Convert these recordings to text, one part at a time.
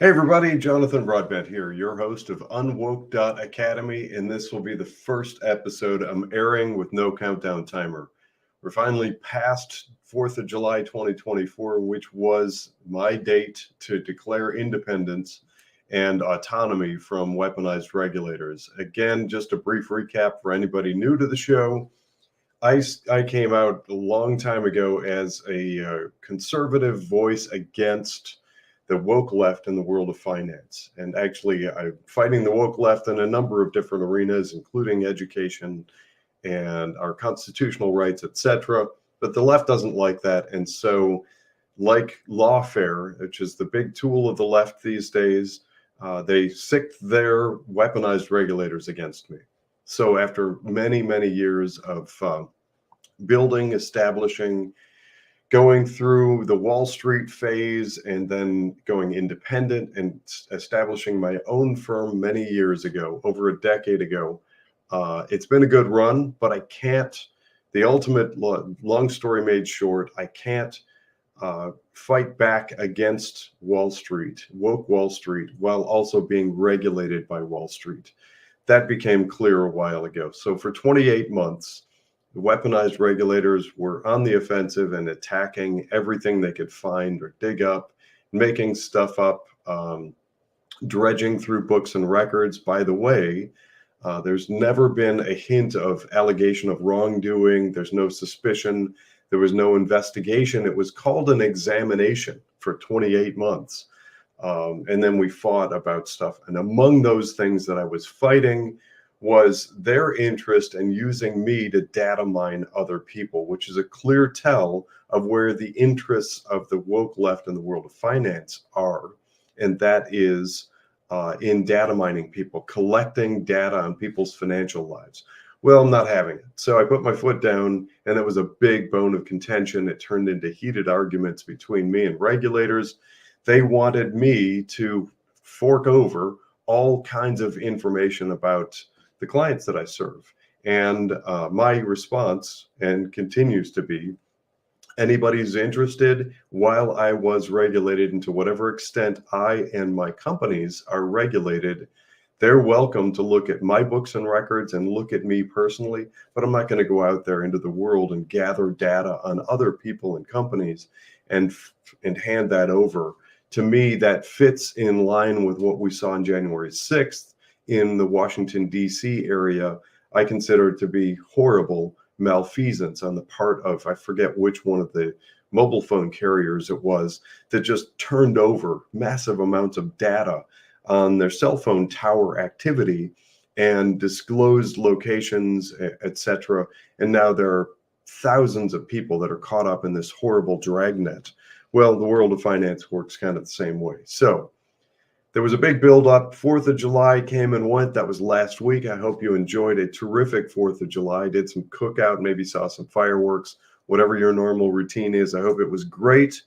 Hey everybody, Jonathan Broadbent here, your host of UnWoke Academy, and this will be the first episode I'm airing with no countdown timer. We're finally past 4th of July 2024, which was my date to declare independence and autonomy from weaponized regulators. Again, just a brief recap for anybody new to the show. I came out a long time ago as a conservative voice against the woke left in the world of finance. And actually, I'm fighting the woke left in a number of different arenas, including education and our constitutional rights, etc. But the left doesn't like that. And so, like lawfare, which is the big tool of the left these days, they sicked their weaponized regulators against me. So after many, many years of building, establishing, going through the Wall Street phase, and then going independent and establishing my own firm many years ago, over a decade ago, it's been a good run, but I can't, the ultimate, long story made short, I can't fight back against Wall Street, woke Wall Street, while also being regulated by Wall Street. That became clear a while ago. So for 28 months, the weaponized regulators were on the offensive and attacking everything they could find or dig up, making stuff up, dredging through books and records. By the way, there's never been a hint of allegation of wrongdoing. There's no suspicion. There was no investigation. It was called an examination for 28 months. And then we fought about stuff. And among those things that I was fighting was their interest in using me to data mine other people, which is a clear tell of where the interests of the woke left in the world of finance are. And that is in data mining people, collecting data on people's financial lives. Well, I'm not having it. So I put my foot down, and it was a big bone of contention. It turned into heated arguments between me and regulators. They wanted me to fork over all kinds of information about the clients that I serve. And my response, and continues to be, anybody who's interested, while I was regulated, and to whatever extent I and my companies are regulated, they're welcome to look at my books and records and look at me personally, but I'm not going to go out there into the world and gather data on other people and companies and hand that over. To me, that fits in line with what we saw on January 6th in the Washington, D.C. area. I consider it to be horrible malfeasance on the part of, I forget which one of the mobile phone carriers it was, that just turned over massive amounts of data on their cell phone tower activity and disclosed locations, etc. And now there are thousands of people that are caught up in this horrible dragnet. Well, the world of finance works kind of the same way. So there was a big buildup. 4th of July came and went. That was last week. I hope you enjoyed a terrific 4th of July. Did some cookout, maybe saw some fireworks, whatever your normal routine is. I hope it was great.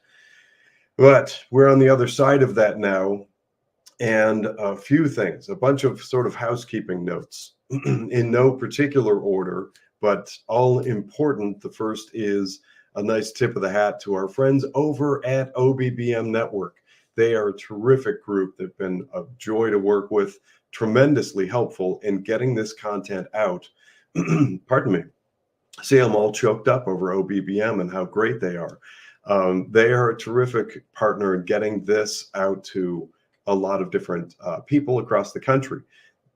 But we're on the other side of that now. And a few things, a bunch of sort of housekeeping notes in no particular order, but all important. The first is a nice tip of the hat to our friends over at OBBM Network. They are a terrific group. They've been a joy to work with, tremendously helpful in getting this content out. Pardon me. See, I'm all choked up over OBBM and how great they are. They are a terrific partner in getting this out to a lot of different people across the country.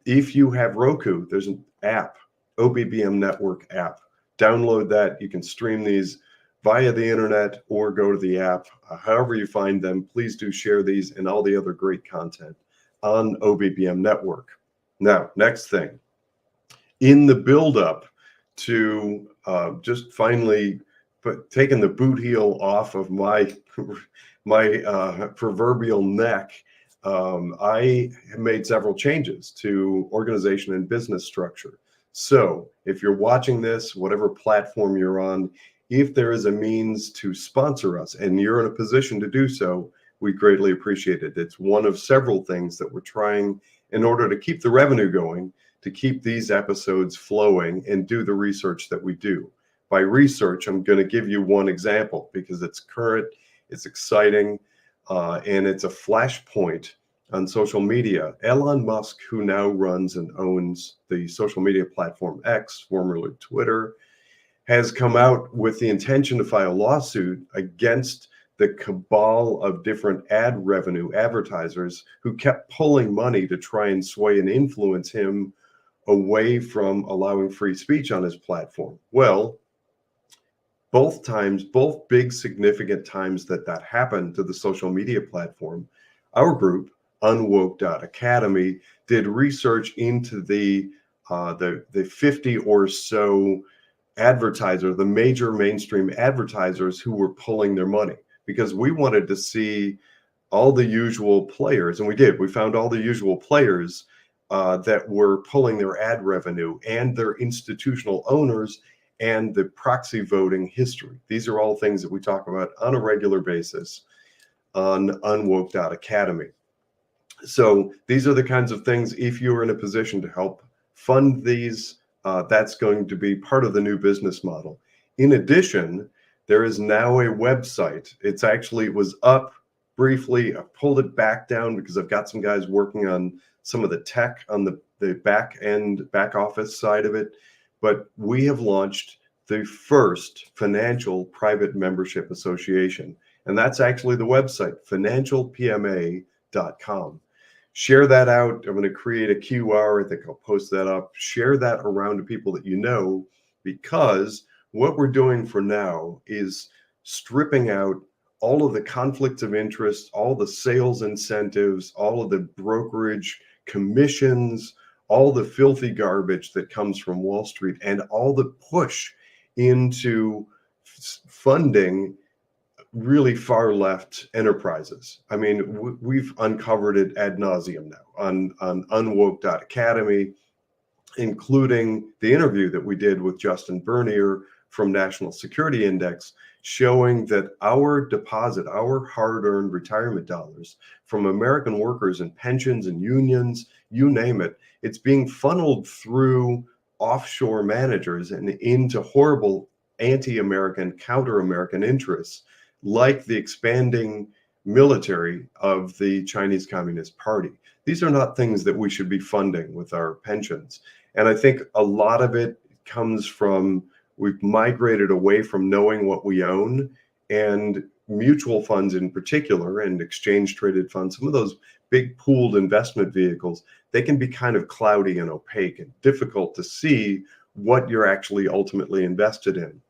If you have Roku, there's an app, OBBM Network app. Download that. You can stream these via the internet or go to the app. However you find them, please do share these and all the other great content on OBBM Network. Now, next thing, in the buildup to just finally taking the boot heel off of my proverbial neck, I made several changes to organization and business structure. So if you're watching this, whatever platform you're on, if there is a means to sponsor us and you're in a position to do so, we greatly appreciate it. It's one of several things that we're trying in order to keep the revenue going, to keep these episodes flowing and do the research that we do. By research, I'm going to give you one example because it's current, it's exciting, and it's a flashpoint on social media. Elon Musk, who now runs and owns the social media platform X, formerly Twitter, has come out with the intention to file a lawsuit against the cabal of different ad revenue advertisers who kept pulling money to try and sway and influence him away from allowing free speech on his platform. Well, both big significant times that happened to the social media platform, our group, UnWoke.academy, did research into the 50 or so advertisers, the major mainstream advertisers who were pulling their money, because we wanted to see all the usual players, and we did. We found all the usual players that were pulling their ad revenue and their institutional owners and the proxy voting history. These are all things that we talk about on a regular basis on UnWoke.academy. So these are the kinds of things, if you're in a position to help fund these, that's going to be part of the new business model. In addition, there is now a website. It was up briefly. I pulled it back down because I've got some guys working on some of the tech on the back office side of it. But we have launched the first financial private membership association. And that's actually the website, financialpma.com. Share that out. I'm going to create a QR. I think I'll post that up. Share that around to people that you know, because what we're doing for now is stripping out all of the conflicts of interest, all the sales incentives, all of the brokerage commissions, all the filthy garbage that comes from Wall Street, and all the push into funding really far left enterprises. I mean, we've uncovered it ad nauseum now on UnWoke.academy, including the interview that we did with Justin Bernier from National Security Index, showing that our deposit, our hard-earned retirement dollars from American workers and pensions and unions, you name it, it's being funneled through offshore managers and into horrible anti-American, counter-American interests, like the expanding military of the Chinese Communist Party. These are not things that we should be funding with our pensions. And I think a lot of it comes from, we've migrated away from knowing what we own, and mutual funds in particular, and exchange traded funds, some of those big pooled investment vehicles, they can be kind of cloudy and opaque and difficult to see what you're actually ultimately invested in.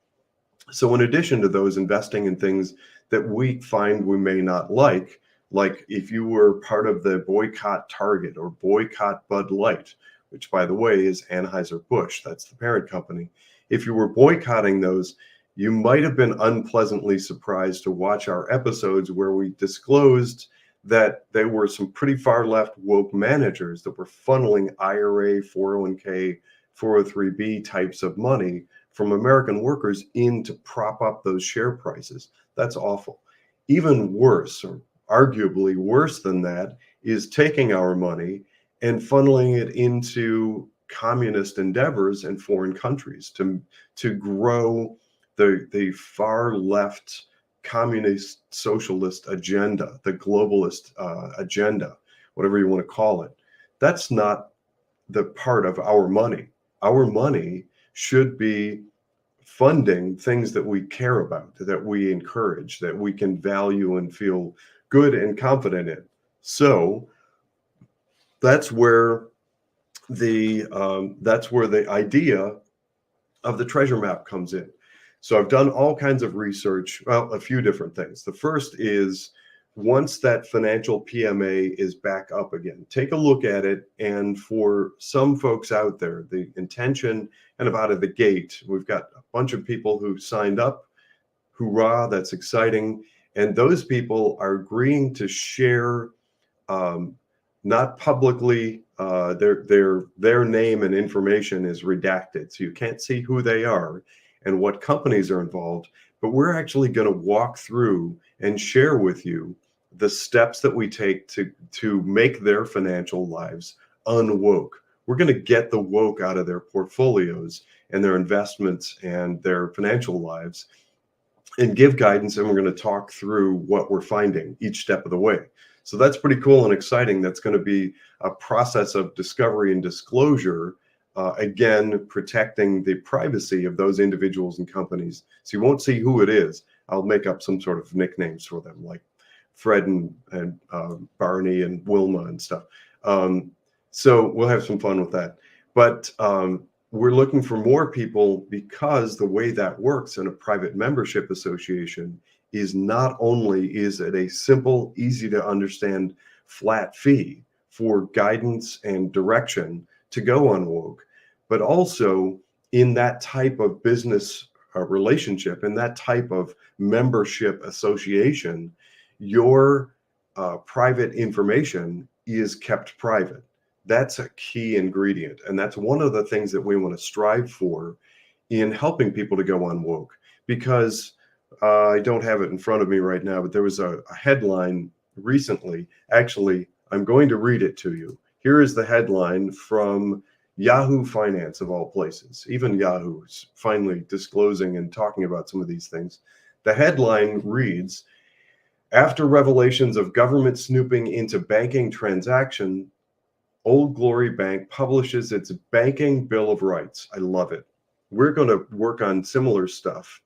So in addition to those, investing in things that we find we may not like if you were part of the boycott Target or boycott Bud Light, which by the way is Anheuser-Busch, that's the parent company. If you were boycotting those, you might have been unpleasantly surprised to watch our episodes where we disclosed that there were some pretty far left woke managers that were funneling IRA, 401k, 403b types of money from American workers in to prop up those share prices. That's awful. Even worse, or arguably worse than that, is taking our money and funneling it into communist endeavors in foreign countries to grow the far left communist socialist agenda, the globalist agenda, whatever you want to call it. That's not the part of our money. Our money should be funding things that we care about, that we encourage, that we can value and feel good and confident in. So that's where the idea of the treasure map comes in. So I've done all kinds of research, well, a few different things. The first is, once that financial PMA is back up again, take a look at it. And for some folks out there, the intention kind of out of the gate, we've got a bunch of people who signed up. Hoorah, that's exciting. And those people are agreeing to share, not publicly, their name and information is redacted, so you can't see who they are and what companies are involved. But we're actually going to walk through and share with you the steps that we take to make their financial lives unwoke. We're going to get the woke out of their portfolios and their investments and their financial lives, and give guidance. And we're going to talk through what we're finding each step of the way. So that's pretty cool and exciting. That's going to be a process of discovery and disclosure, again, protecting the privacy of those individuals and companies. So you won't see who it is. I'll make up some sort of nicknames for them, like Fred and Barney and Wilma and stuff. So we'll have some fun with that. But we're looking for more people, because the way that works in a private membership association is not only is it a simple, easy to understand flat fee for guidance and direction to go UnWoke, but also in that type of business relationship, in that type of membership association, your private information is kept private. That's a key ingredient. And that's one of the things that we want to strive for in helping people to go UnWoke, because I don't have it in front of me right now, but there was a headline recently. Actually, I'm going to read it to you. Here is the headline from Yahoo Finance, of all places. Even Yahoo is finally disclosing and talking about some of these things. The headline reads, "After revelations of government snooping into banking transaction, Old Glory Bank publishes its banking bill of rights." I love it. We're going to work on similar stuff.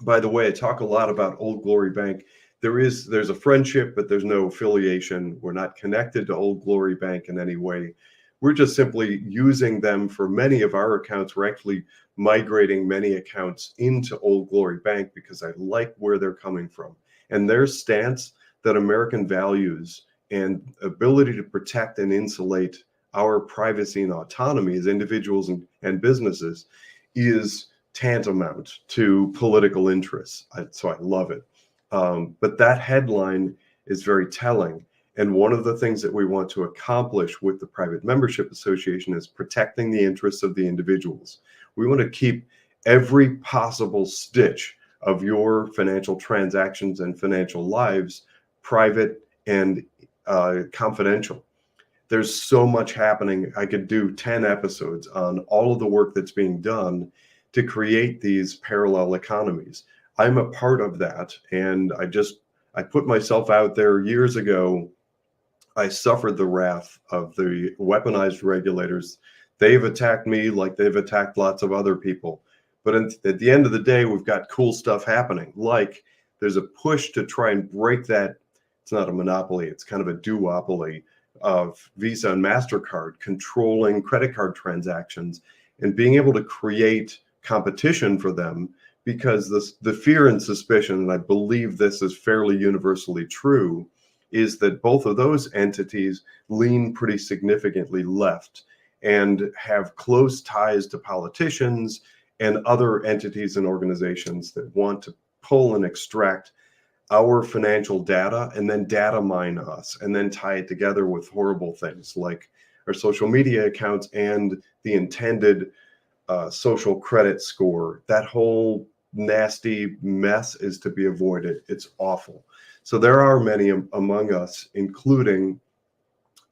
By the way, I talk a lot about Old Glory Bank. There's a friendship, but there's no affiliation. We're not connected to Old Glory Bank in any way. We're just simply using them for many of our accounts. We're actually migrating many accounts into Old Glory Bank because I like where they're coming from and their stance that American values and ability to protect and insulate our privacy and autonomy as individuals and businesses is tantamount to political interests. So I love it. But that headline is very telling. And one of the things that we want to accomplish with the Private Membership Association is protecting the interests of the individuals. We want to keep every possible stitch of your financial transactions and financial lives private and confidential. There's so much happening. I could do 10 episodes on all of the work that's being done to create these parallel economies. I'm a part of that. And I put myself out there years ago. I suffered the wrath of the weaponized regulators. They've attacked me like they've attacked lots of other people. But at the end of the day, we've got cool stuff happening. Like there's a push to try and break that. It's not a monopoly. It's kind of a duopoly of Visa and MasterCard controlling credit card transactions and being able to create competition for them, because the fear and suspicion, and I believe this is fairly universally true, is that both of those entities lean pretty significantly left and have close ties to politicians and other entities and organizations that want to pull and extract our financial data and then data mine us and then tie it together with horrible things like our social media accounts and the intended social credit score. That whole nasty mess is to be avoided. It's awful. So there are many among us, including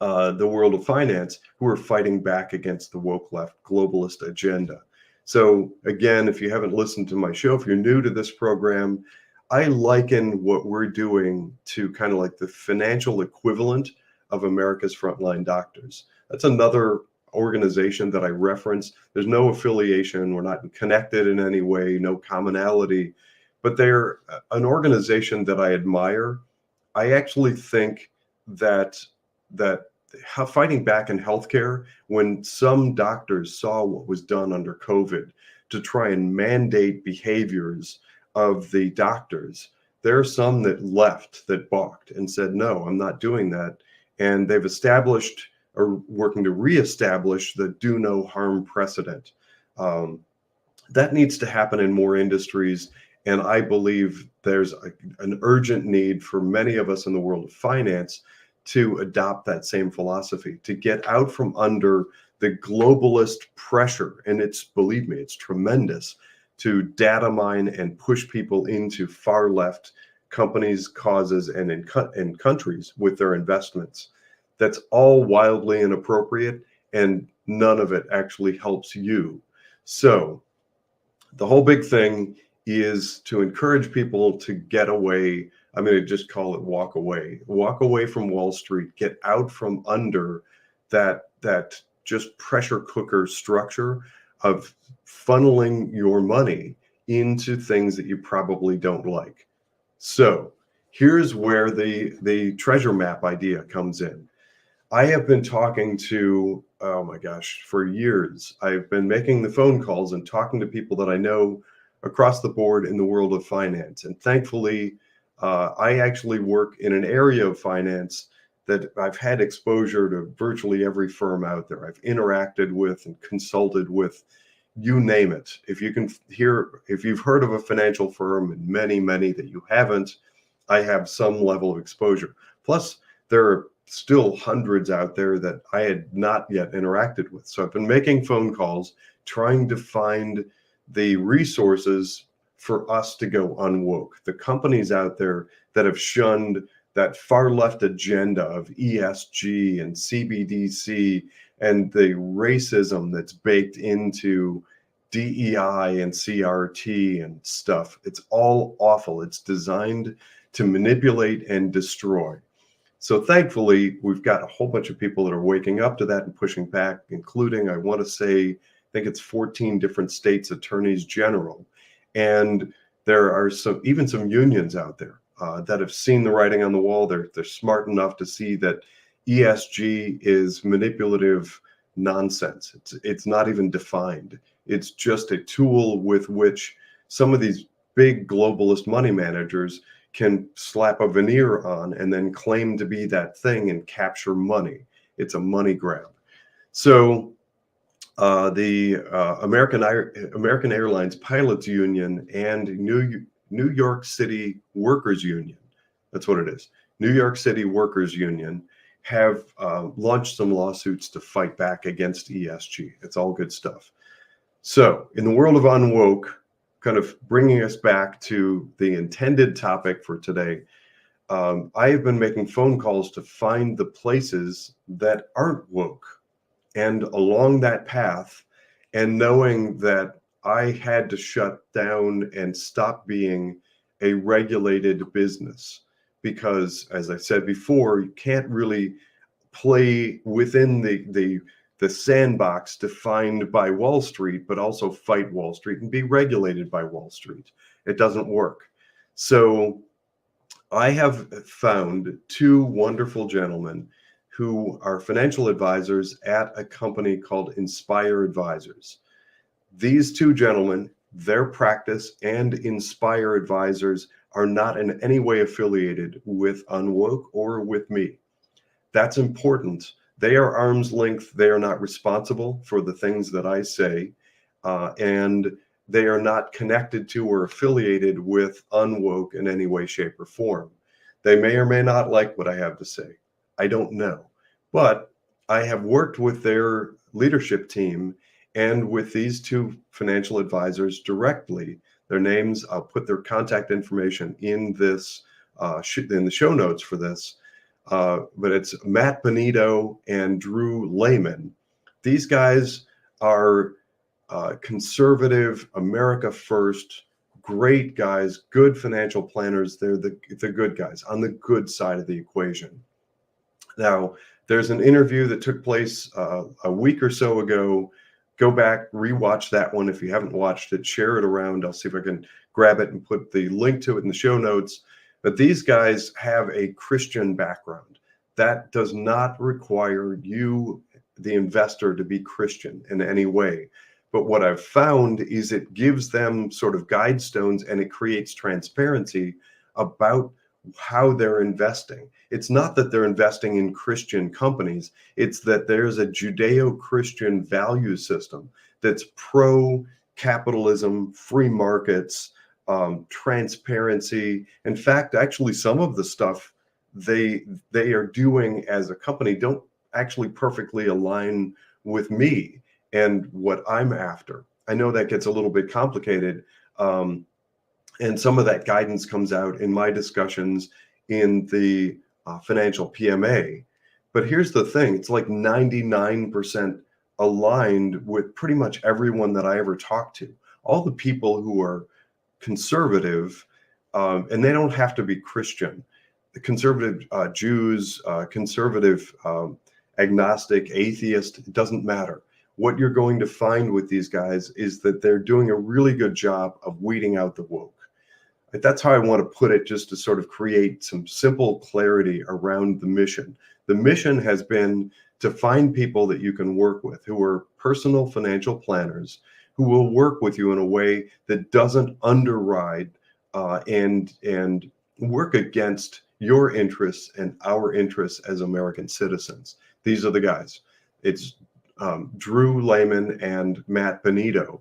the world of finance, who are fighting back against the woke left globalist agenda. So again, if you haven't listened to my show, if you're new to this program, I liken what we're doing to kind of like the financial equivalent of America's Frontline Doctors. That's another organization that I reference. There's no affiliation. We're not connected in any way, no commonality, but they're an organization that I admire. I actually think that fighting back in healthcare, when some doctors saw what was done under COVID to try and mandate behaviors of the doctors, there are some that left, that balked and said, no, I'm not doing that. And they've established or working to reestablish the do no harm precedent. That needs to happen in more industries. And I believe there's an urgent need for many of us in the world of finance to adopt that same philosophy, to get out from under the globalist pressure. And believe me, it's tremendous, to data mine and push people into far left companies, causes, and in countries with their investments. That's all wildly inappropriate, and none of it actually helps you. So the whole big thing is to encourage people to get away I'm going to just call it walk away from Wall Street, get out from under that just pressure cooker structure of funneling your money into things that you probably don't like. So here's where the treasure map idea comes in. I have been talking to, oh my gosh, for years. I've been making the phone calls and talking to people that I know across the board in the world of finance. And thankfully, I actually work in an area of finance that I've had exposure to virtually every firm out there. I've interacted with and consulted with, you name it. If you've heard of a financial firm, and many that you haven't, I have some level of exposure. Plus, there are still hundreds out there that I had not yet interacted with. So I've been making phone calls, trying to find the resources for us to go unwoke. The companies out there that have shunned that far left agenda of ESG and CBDC and the racism that's baked into DEI and CRT and stuff. It's all awful. It's designed to manipulate and destroy. So thankfully, we've got a whole bunch of people that are waking up to that and pushing back, including, I want to say, I think it's 14 different states attorneys general. And there are even some unions out there that have seen the writing on the wall. They're smart enough to see that ESG is manipulative nonsense. It's not even defined. It's just a tool with which some of these big globalist money managers can slap a veneer on and then claim to be that thing and capture money. It's a money grab. So the American Airlines Pilots Union and New York City Workers Union, that's what it is, New York City Workers Union, have launched some lawsuits to fight back against ESG. It's all good stuff. So in the world of UnWoke, kind of bringing us back to the intended topic for today, I have been making phone calls to find the places that aren't woke. And along that path, and knowing that I had to shut down and stop being a regulated business, because as I said before, you can't really play within the sandbox defined by Wall Street, but also fight Wall Street and be regulated by Wall Street. It doesn't work. So I have found two wonderful gentlemen who are financial advisors at a company called Inspire Advisors. These two gentlemen, their practice and Inspire Advisors are not in any way affiliated with UnWoke or with me. That's important. They are arm's length. They are not responsible for the things that I say, and they are not connected to or affiliated with UnWoke in any way, shape, or form. They may or may not like what I have to say. I don't know. But I have worked with their leadership team and with these two financial advisors directly. Their names, I'll put their contact information in this in the show notes for this. But it's Matt Benito and Drew Lehman. These guys are conservative, America first, great guys, good financial planners. They're the good guys on the good side of the equation. Now, there's an interview that took place a week or so ago. Go back, rewatch that one. If you haven't watched it, share it around. I'll see if I can grab it and put the link to it in the show notes. But these guys have a Christian background. That does not require you, the investor, to be Christian in any way. But what I've found is it gives them sort of guide stones and it creates transparency about how they're investing. It's not that they're investing in Christian companies. It's that there's a Judeo-Christian value system that's pro-capitalism, free markets, transparency. In fact, actually, some of the stuff they are doing as a company don't actually perfectly align with me and what I'm after. I know that gets a little bit complicated. And some of that guidance comes out in my discussions in the financial PMA. But here's the thing, it's like 99% aligned with pretty much everyone that I ever talked to. All the people who are conservative and they don't have to be Christian. The conservative Jews, conservative agnostic, atheist, it doesn't matter. What you're going to find with these guys is that they're doing a really good job of weeding out the woke. That's how I want to put it, just to sort of create some simple clarity around the mission. The mission has been to find people that you can work with who are personal financial planners who will work with you in a way that doesn't underride and work against your interests and our interests as American citizens. These are the guys. It's Drew Lehman and Matt Benito.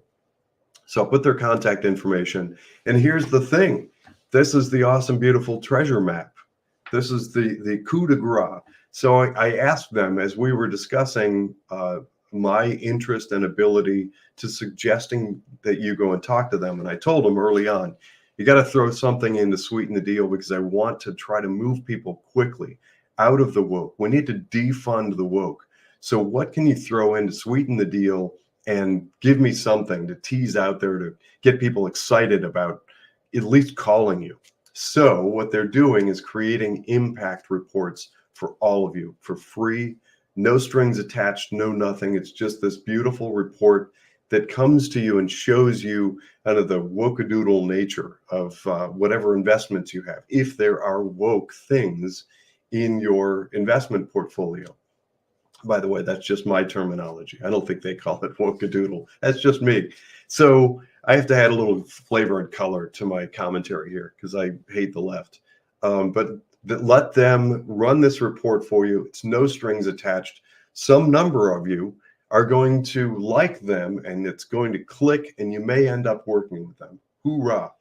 So I'll put their contact information. And here's the thing. This is the awesome, beautiful treasure map. This is the coup de grace. So I asked them, as we were discussing my interest and ability, to suggesting that you go and talk to them. And I told them early on, you got to throw something in to sweeten the deal, because I want to try to move people quickly out of the woke. We need to defund the woke. So what can you throw in to sweeten the deal and give me something to tease out there to get people excited about at least calling you? So what they're doing is creating impact reports for all of you for free, no strings attached, no nothing. It's just this beautiful report that comes to you and shows you kind of the woke-a-doodle nature of whatever investments you have, if there are woke things in your investment portfolio. By the way, that's just my terminology. I don't think they call it woke-a-doodle. That's just me. So I have to add a little flavor and color to my commentary here, because I hate the left. But let them run this report for you. It's no strings attached. Some number of you are going to like them, and it's going to click, and you may end up working with them. Hoorah.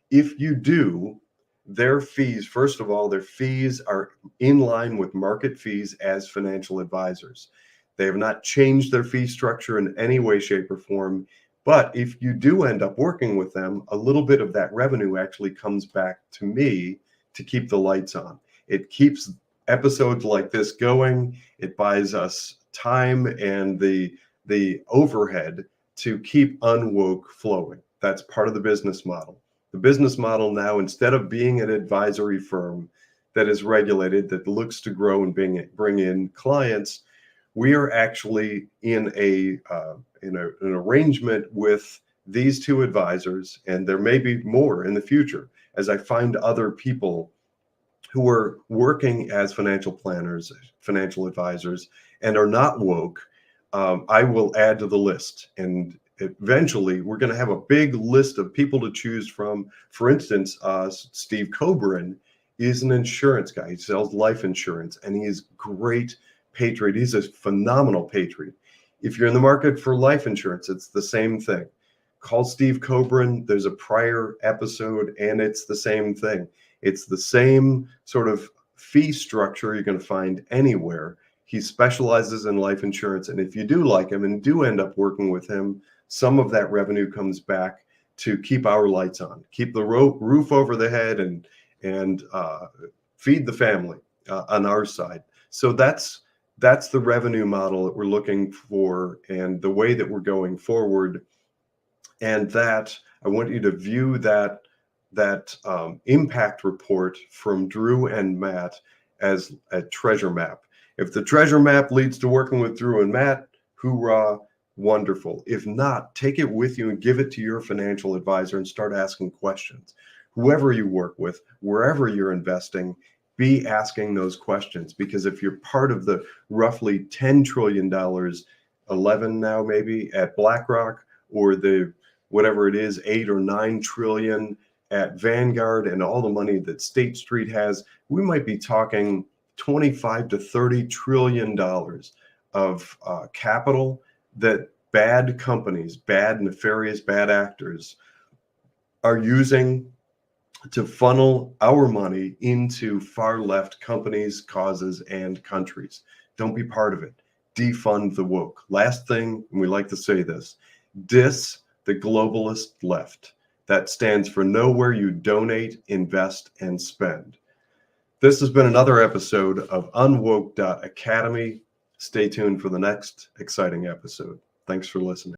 If you do, their fees, first of all, their fees are in line with market fees as financial advisors. They have not changed their fee structure in any way, shape, or form. But if you do end up working with them, a little bit of that revenue actually comes back to me to keep the lights on. It keeps episodes like this going. It buys us time and the overhead to keep UnWoke flowing. That's part of the business model. The business model now, instead of being an advisory firm that is regulated, that looks to grow and bring in clients, we are actually in an arrangement with these two advisors, and there may be more in the future as I find other people who are working as financial planners, financial advisors, and are not woke. I will add to the list, and eventually we're going to have a big list of people to choose from. For instance, Steve Coburn is an insurance guy. He sells life insurance, and he's great patriot. He's a phenomenal patriot. If you're in the market for life insurance, it's the same thing. Call Steve Coburn. There's a prior episode, and it's the same thing. It's the same sort of fee structure you're going to find anywhere. He specializes in life insurance, and if you do like him and do end up working with him, some of that revenue comes back to keep our lights on, keep the roof over the head, and feed the family on our side. So that's the revenue model that we're looking for, and the way that we're going forward. And that I want you to view that impact report from Drew and Matt as a treasure map. If the treasure map leads to working with Drew and Matt, hoorah, wonderful. If not, take it with you and give it to your financial advisor and start asking questions. Whoever you work with, wherever you're investing, be asking those questions, because if you're part of the roughly $10 trillion, 11 now maybe at BlackRock, or the whatever it is, 8 or 9 trillion at Vanguard, and all the money that State Street has, we might be talking 25 to 30 trillion dollars of capital that bad companies, bad, nefarious, bad actors are using to funnel our money into far left companies, causes, and countries. Don't be part of it. Defund the woke. Last thing, and we like to say this, dis the globalist left. That stands for nowhere you donate, invest, and spend. This has been another episode of UnWoke.Academy. Stay tuned for the next exciting episode. Thanks for listening.